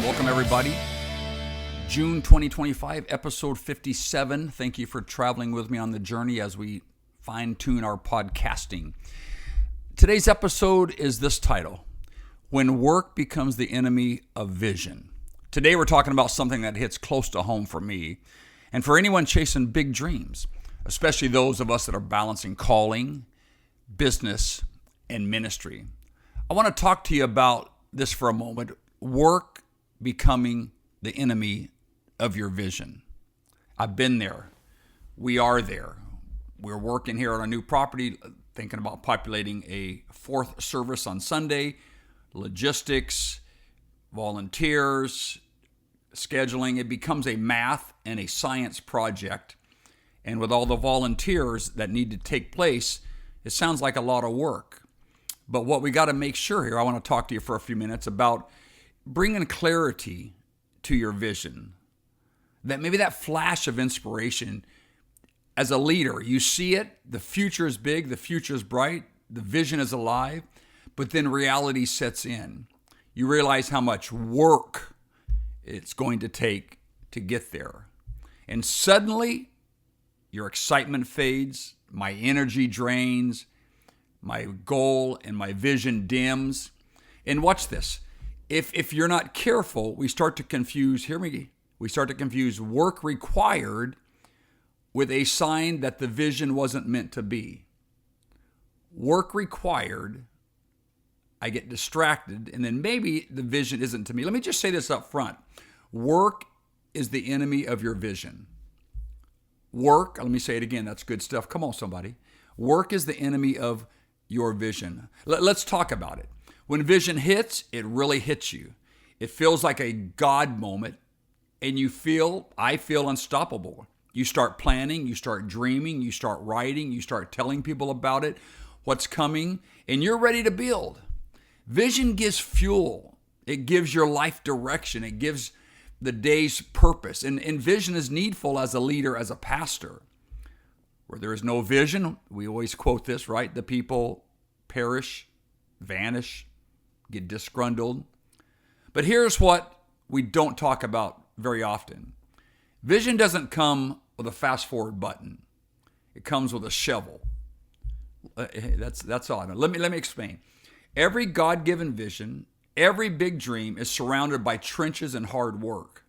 Welcome, everybody. June 2025, episode 57. Thank you for traveling with me on the journey as we fine-tune our podcasting. Today's episode is this title: When Work Becomes the Enemy of Vision. Today we're talking about something that hits close to home for me and for anyone chasing big dreams, especially those of us that are balancing calling, business, and ministry. I want to talk to you about this for a moment: work becoming the enemy of your vision. I've been there. We are there. We're working here on a new property, thinking about populating a fourth service on Sunday, logistics, volunteers, scheduling. It becomes a math and a science project. And with all the volunteers that need to take place, it sounds like a lot of work. But what we got to make sure here, I want to talk to you for a few minutes about bringing clarity to your vision. That maybe that flash of inspiration as a leader, you see it, the future is big, the future is bright, the vision is alive, but then reality sets in. You realize how much work it's going to take to get there. And suddenly, your excitement fades, my energy drains, my goal and my vision dims. And watch this. If you're not careful, we start to confuse work required with a sign that the vision wasn't meant to be. Work required, I get distracted, and then maybe the vision isn't to me. Let me just say this up front. Work is the enemy of your vision. Work, let me say it again, that's good stuff. Come on, somebody. Work is the enemy of your vision. Let's talk about it. When vision hits, it really hits you. It feels like a God moment, and I feel unstoppable. You start planning, you start dreaming, you start writing, you start telling people about it, what's coming, and you're ready to build. Vision gives fuel. It gives your life direction. It gives the day's purpose. And vision is needful as a leader, as a pastor. Where there is no vision, we always quote this, right? The people perish, vanish, get disgruntled. But here's what we don't talk about very often. Vision doesn't come with a fast forward button. It comes with a shovel. That's all. Let me explain. Every God-given vision, every big dream is surrounded by trenches and hard work.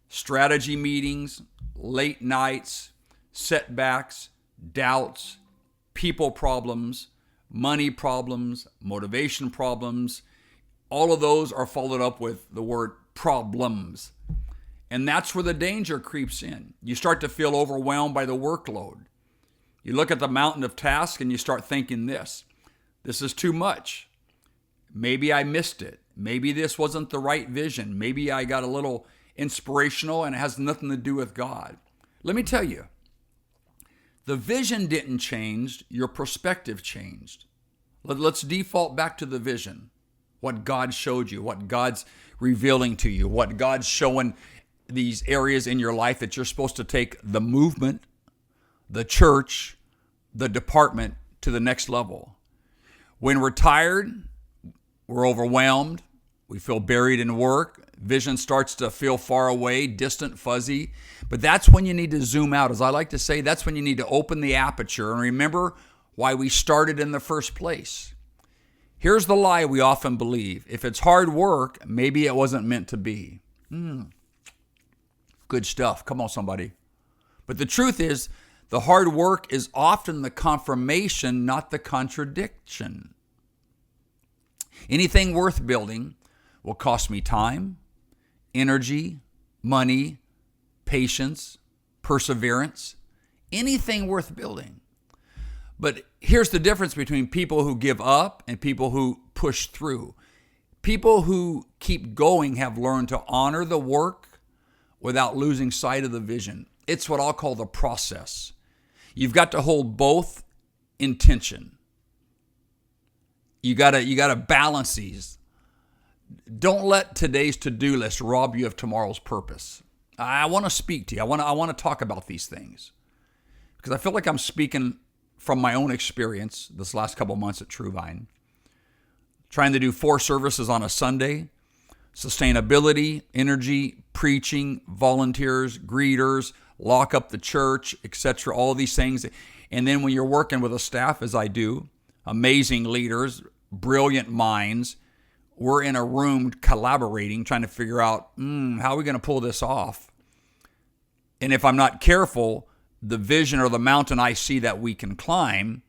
Strategy meetings, late nights, setbacks, doubts, people problems, money problems, motivation problems. All of those are followed up with the word problems. And that's where the danger creeps in. You start to feel overwhelmed by the workload. You look at the mountain of tasks and you start thinking this is too much. Maybe I missed it. Maybe this wasn't the right vision. Maybe I got a little inspirational and it has nothing to do with God. Let me tell you, the vision didn't change, your perspective changed. Let's default back to the vision, what God showed you, what God's revealing to you, what God's showing these areas in your life that you're supposed to take the movement, the church, the department to the next level. When we're tired, we're overwhelmed, we feel buried in work, vision starts to feel far away, distant, fuzzy. But that's when you need to zoom out. As I like to say, that's when you need to open the aperture and remember why we started in the first place. Here's the lie we often believe. If it's hard work, maybe it wasn't meant to be. Good stuff. Come on, somebody. But the truth is, the hard work is often the confirmation, not the contradiction. Anything worth building will cost me time, energy, money, patience, perseverance, anything worth building. But here's the difference between people who give up and people who push through. People who keep going have learned to honor the work without losing sight of the vision. It's what I'll call the process. You've got to hold both in tension. You gotta balance these. Don't let today's to-do list rob you of tomorrow's purpose. I want to speak to you. I want to talk about these things because I feel like I'm speaking from my own experience this last couple months at True Vine. Trying to do 4 services on a Sunday, sustainability, energy, preaching, volunteers, greeters, lock up the church, etc., all these things. And then when you're working with a staff, as I do, amazing leaders, brilliant minds, we're in a room collaborating, trying to figure out, how are we going to pull this off? And if I'm not careful, the vision or the mountain I see that we can climb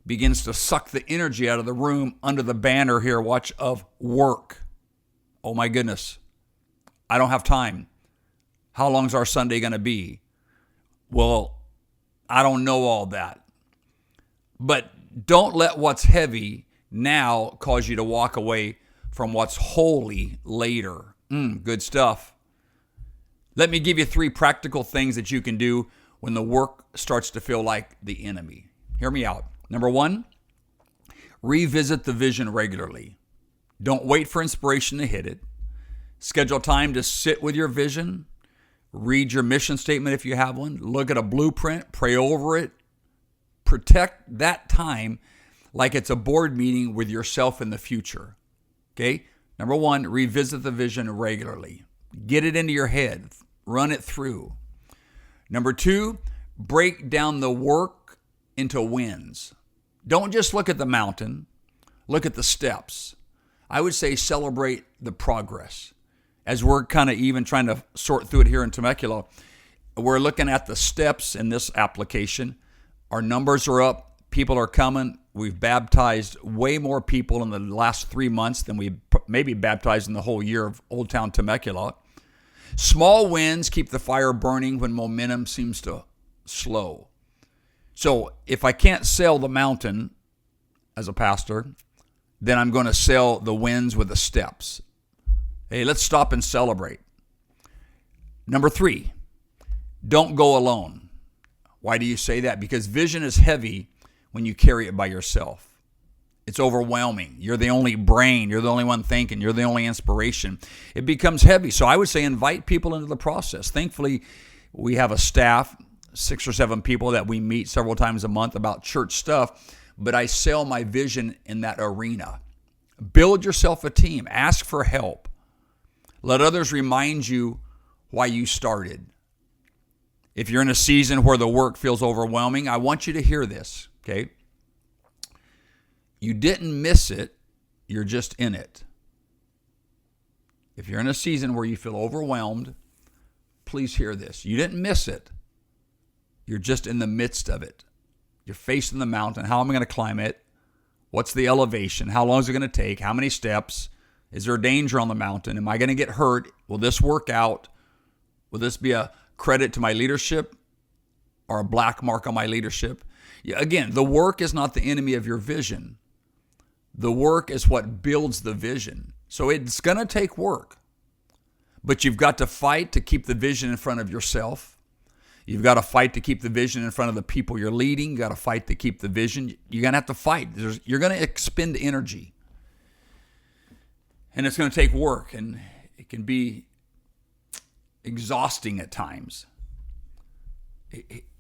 begins to suck the energy out of the room under the banner here, watch, of work. Oh my goodness, I don't have time. How long's our Sunday going to be? Well, I don't know all that. But don't let what's heavy now cause you to walk away from what's holy later. Good stuff. Let me give you 3 practical things that you can do when the work starts to feel like the enemy. Hear me out. Number 1, revisit the vision regularly. Don't wait for inspiration to hit it. Schedule time to sit with your vision. Read your mission statement if you have one. Look at a blueprint. Pray over it. Protect that time like it's a board meeting with yourself in the future. Okay? Number 1, revisit the vision regularly. Get it into your head. Run it through. Number 2, break down the work into wins. Don't just look at the mountain. Look at the steps. I would say celebrate the progress. As we're kind of even trying to sort through it here in Temecula, we're looking at the steps in this application. Our numbers are up. People are coming. We've baptized way more people in the last 3 months than we maybe baptized in the whole year of Old Town Temecula. Small wins keep the fire burning when momentum seems to slow. So if I can't sail the mountain as a pastor, then I'm going to sail the winds with the steps. Hey, let's stop and celebrate. Number 3, don't go alone. Why do you say that? Because vision is heavy when you carry it by yourself. It's overwhelming. You're the only brain. You're the only one thinking. You're the only inspiration. It becomes heavy. So I would say invite people into the process. Thankfully, we have a staff, 6 or 7 people that we meet several times a month about church stuff, but I sell my vision in that arena. Build yourself a team. Ask for help. Let others remind you why you started. If you're in a season where the work feels overwhelming, I want you to hear this, okay? You didn't miss it. You're just in it. If you're in a season where you feel overwhelmed, please hear this. You didn't miss it. You're just in the midst of it. You're facing the mountain. How am I going to climb it? What's the elevation? How long is it going to take? How many steps? Is there danger on the mountain? Am I going to get hurt? Will this work out? Will this be a credit to my leadership or a black mark on my leadership? Again, the work is not the enemy of your vision. The work is what builds the vision. So it's going to take work. But you've got to fight to keep the vision in front of yourself. You've got to fight to keep the vision in front of the people you're leading. You've got to fight to keep the vision. You're going to have to fight. You're going to expend energy. And it's going to take work, and it can be exhausting at times.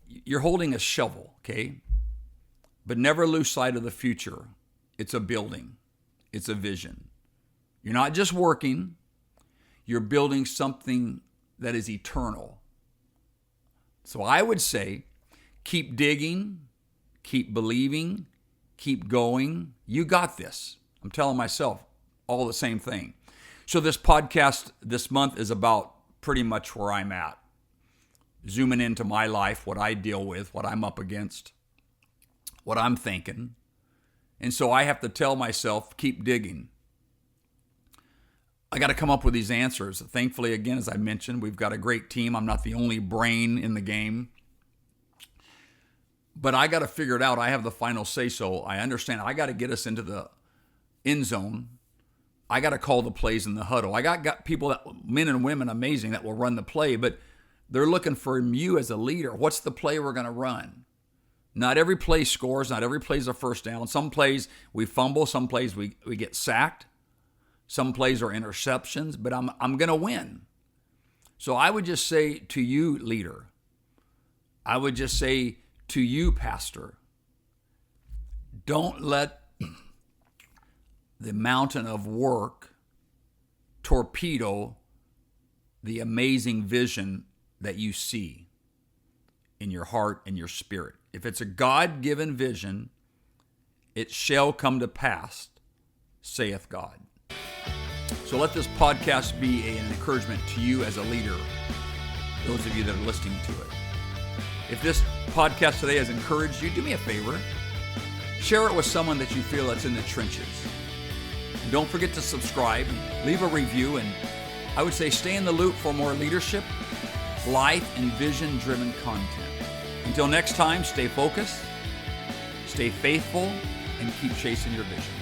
You're holding a shovel, okay? But never lose sight of the future. It's a building. It's a vision. You're not just working. You're building something that is eternal. So I would say, keep digging, keep believing, keep going. You got this. I'm telling myself all the same thing. So this podcast this month is about pretty much where I'm at. Zooming into my life, what I deal with, what I'm up against, what I'm thinking. And so I have to tell myself, keep digging. I got to come up with these answers. Thankfully, again, as I mentioned, we've got a great team. I'm not the only brain in the game. But I got to figure it out. I have the final say so. I understand. I got to get us into the end zone. I got to call the plays in the huddle. I got people, that men and women, amazing, that will run the play, but they're looking for you as a leader. What's the play we're going to run? Not every play scores. Not every play is a first down. Some plays we fumble. Some plays we get sacked. Some plays are interceptions, but I'm going to win. So I would just say to you, leader, I would just say to you, pastor, don't let the mountain of work torpedo the amazing vision that you see in your heart and your spirit. If it's a God-given vision, it shall come to pass, saith God. So let this podcast be an encouragement to you as a leader, those of you that are listening to it. If this podcast today has encouraged you, do me a favor. Share it with someone that you feel that's in the trenches. And don't forget to subscribe, leave a review, and I would say stay in the loop for more leadership, life, and vision-driven content. Until next time, stay focused, stay faithful, and keep chasing your vision.